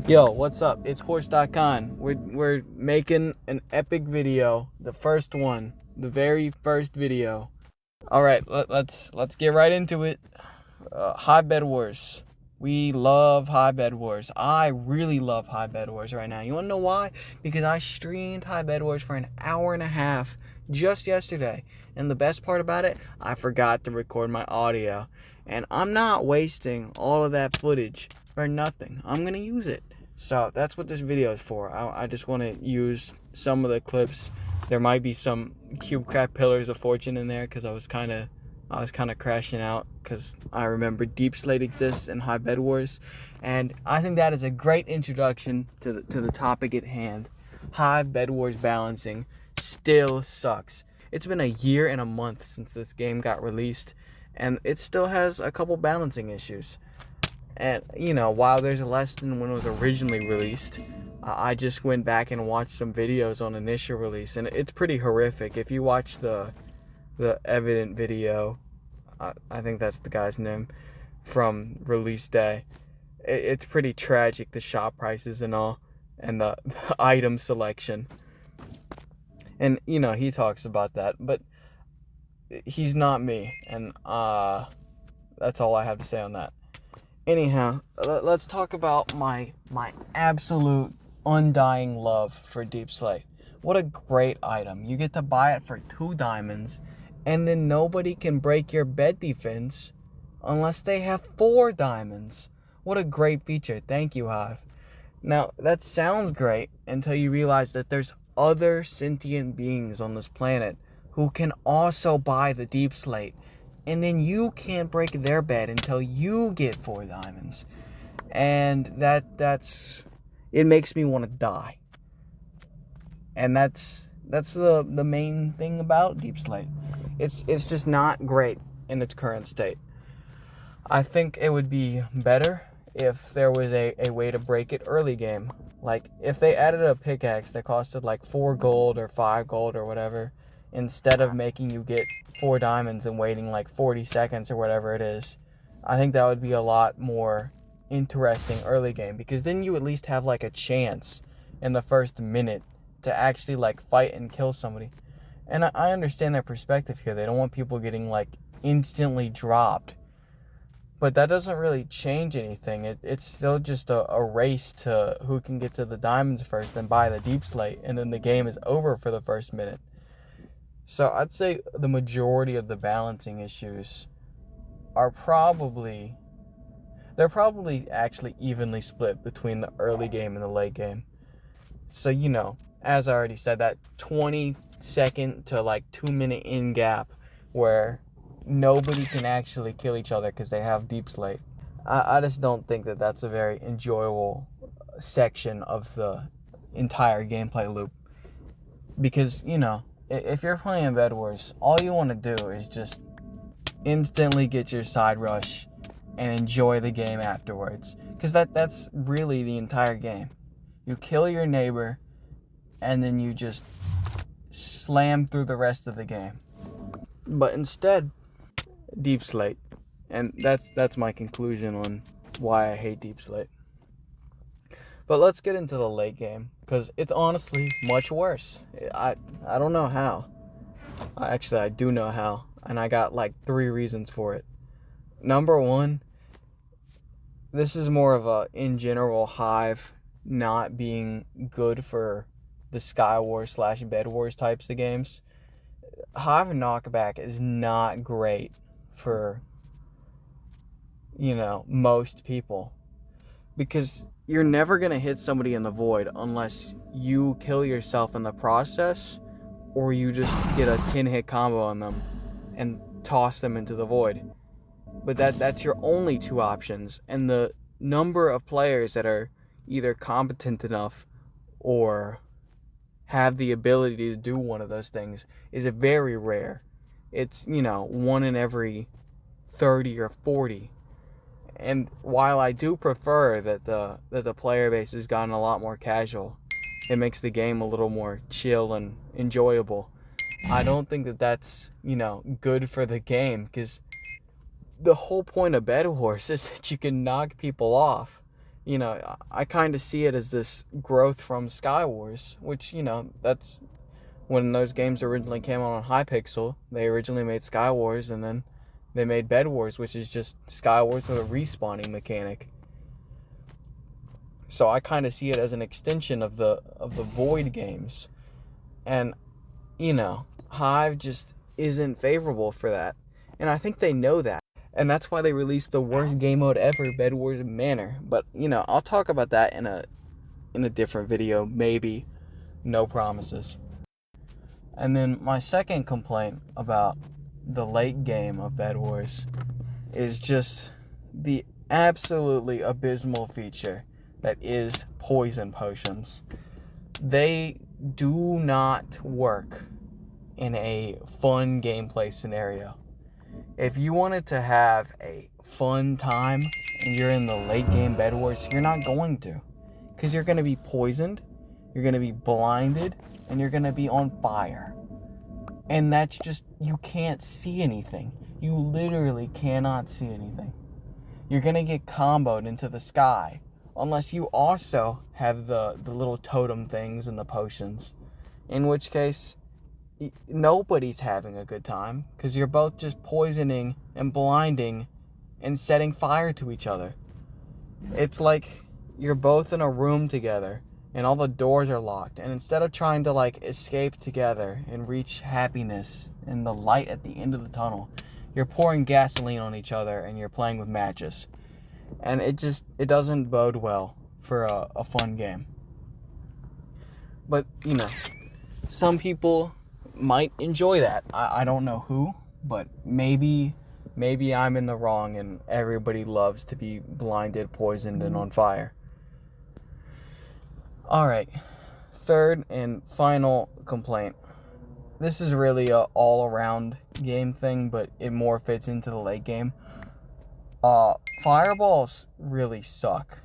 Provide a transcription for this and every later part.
Yo, what's up? It's horse.con. We're making an epic video, the first one, the very first video. All right, let's get right into it. Hive Bedwars. We love Hive Bedwars. I really love Hive Bedwars right now. You want to know why? Because I streamed Hive Bedwars for an hour and a half just yesterday. And the best part about it, I forgot to record my audio. And I'm not wasting all of that footage for nothing. I'm going to use it. So that's what this video is for. I just want to use some of the clips. There might be some CubeCraft Pillars of Fortune in there because I was kind of crashing out because I remember Deep Slate exists in Hive Bedwars, and I think that is a great introduction to the topic at hand. Hive Bedwars balancing still sucks. It's been a year and a month since this game got released, and it still has a couple balancing issues. And, you know, while there's less than when it was originally released, I just went back and watched some videos on initial release, and it's pretty horrific. If you watch the evident video, I think that's the guy's name, from release day, it's pretty tragic, the shop prices and all, and the item selection. And, you know, he talks about that, but he's not me, and that's all I have to say on that. Anyhow, let's talk about my absolute undying love for Deep Slate. What a great item. You get to buy it for 2 diamonds, and then nobody can break your bed defense unless they have 4 diamonds. What a great feature. Thank you, Hive. Now, that sounds great until you realize that there's other sentient beings on this planet who can also buy the Deep Slate. And then you can't break their bed until you get 4 diamonds. And that's it makes me want to die. And that's the main thing about Deep Slate. It's just not great in its current state. I think it would be better if there was a way to break it early game. Like if they added a pickaxe that costed like 4 gold or 5 gold or whatever, instead of making you get 4 diamonds and waiting like 40 seconds or whatever it is. I think that would be a lot more interesting early game, because then you at least have like a chance in the first minute to actually like fight and kill somebody. And I understand their perspective here. They don't want people getting like instantly dropped. But that doesn't really change anything. It's still just a race to who can get to the diamonds first and buy the Deep Slate, and then the game is over for the first minute. So I'd say the majority of the balancing issues are probably actually evenly split between the early game and the late game. So, you know, as I already said, that 20-second to like 2-minute in gap where nobody can actually kill each other because they have Deep Slate. I just don't think that that's a very enjoyable section of the entire gameplay loop. Because, you know, if you're playing Bed Wars, all you want to do is just instantly get your side rush and enjoy the game afterwards. Because that's really the entire game. You kill your neighbor, and then you just slam through the rest of the game. But instead, Deep Slate. And that's my conclusion on why I hate Deep Slate. But let's get into the late game, because it's honestly much worse. I don't know how. Actually, I do know how, and I got like 3 reasons for it. Number 1, this is more of a, in general, Hive not being good for the Sky Wars / Bed Wars types of games. Hive knockback is not great for, you know, most people, because you're never going to hit somebody in the void unless you kill yourself in the process, or you just get a 10-hit combo on them and toss them into the void. But that's your only 2 options, and the number of players that are either competent enough or have the ability to do one of those things is very rare. It's, you know, 1 in every 30 or 40. And while I do prefer that the player base has gotten a lot more casual, it makes the game a little more chill and enjoyable. I don't think that that's, you know, good for the game, because the whole point of Bed Wars is that you can knock people off. I kind of see it as this growth from Skywars, which, that's when those games originally came out on Hypixel. They originally made Skywars, and then they made Bedwars, which is just Skywars with a respawning mechanic. So I kind of see it as an extension of the Void games. And, Hive just isn't favorable for that. And I think they know that. And that's why they released the worst game mode ever, Bedwars Manor. But, I'll talk about that in a different video, maybe. No promises. And then my second complaint about the late game of Bedwars is just the absolutely abysmal feature that is poison potions. They do not work in a fun gameplay scenario. If you wanted to have a fun time and you're in the late game Bedwars, you're not going to. Because you're going to be poisoned, you're going to be blinded, and you're going to be on fire. And that's just, you can't see anything. You literally cannot see anything. You're going to get comboed into the sky. Unless you also have the little totem things and the potions. In which case, nobody's having a good time. Because you're both just poisoning and blinding and setting fire to each other. It's like you're both in a room together and all the doors are locked. And instead of trying to escape together and reach happiness and the light at the end of the tunnel, you're pouring gasoline on each other and you're playing with matches. And it doesn't bode well for a fun game. But, some people might enjoy that. I don't know who, but maybe I'm in the wrong and everybody loves to be blinded, poisoned, and on fire. Alright, third and final complaint. This is really a all-around game thing, but it more fits into the late game. Fireballs really suck,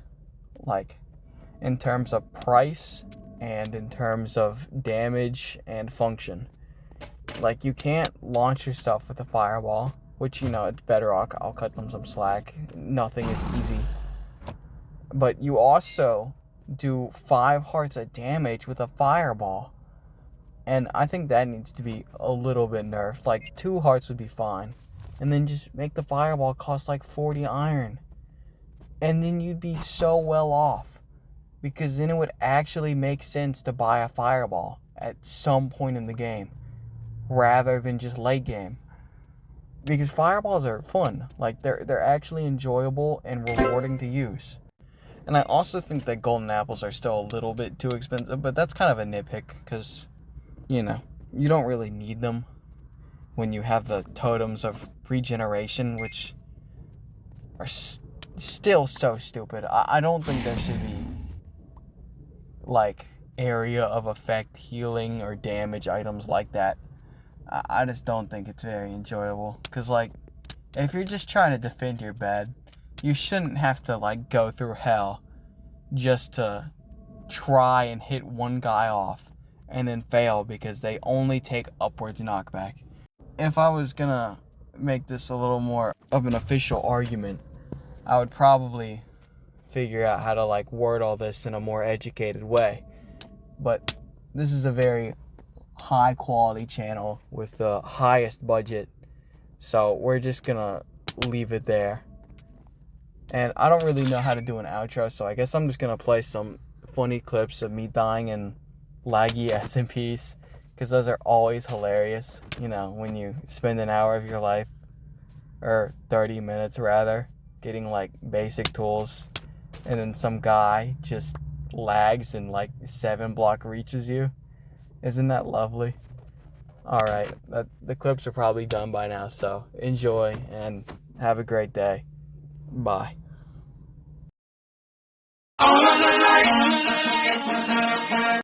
in terms of price and in terms of damage and function. You can't launch yourself with a fireball, which, it's bedrock. I'll cut them some slack. Nothing is easy. But you also do 5 hearts of damage with a fireball. And I think that needs to be a little bit nerfed. 2 hearts would be fine. And then just make the fireball cost 40 iron. And then you'd be so well off. Because then it would actually make sense to buy a fireball at some point in the game. Rather than just late game. Because fireballs are fun. They're actually enjoyable and rewarding to use. And I also think that golden apples are still a little bit too expensive. But that's kind of a nitpick. Because, you don't really need them when you have the totems of regeneration, which are still so stupid. I don't think there should be area of effect healing or damage items like that. I just don't think it's very enjoyable. Because if you're just trying to defend your bed, you shouldn't have to go through hell just to try and hit one guy off and then fail because they only take upwards knockback. If I was gonna make this a little more of an official argument, I would probably figure out how to word all this in a more educated way. But this is a very high quality channel with the highest budget, so we're just gonna leave it there. And I don't really know how to do an outro, so I guess I'm just gonna play some funny clips of me dying in laggy SMPs. Because those are always hilarious, when you spend an hour of your life, or 30 minutes rather, getting basic tools, and then some guy just lags and 7 block reaches you. Isn't that lovely? Alright, the clips are probably done by now, so enjoy and have a great day. Bye.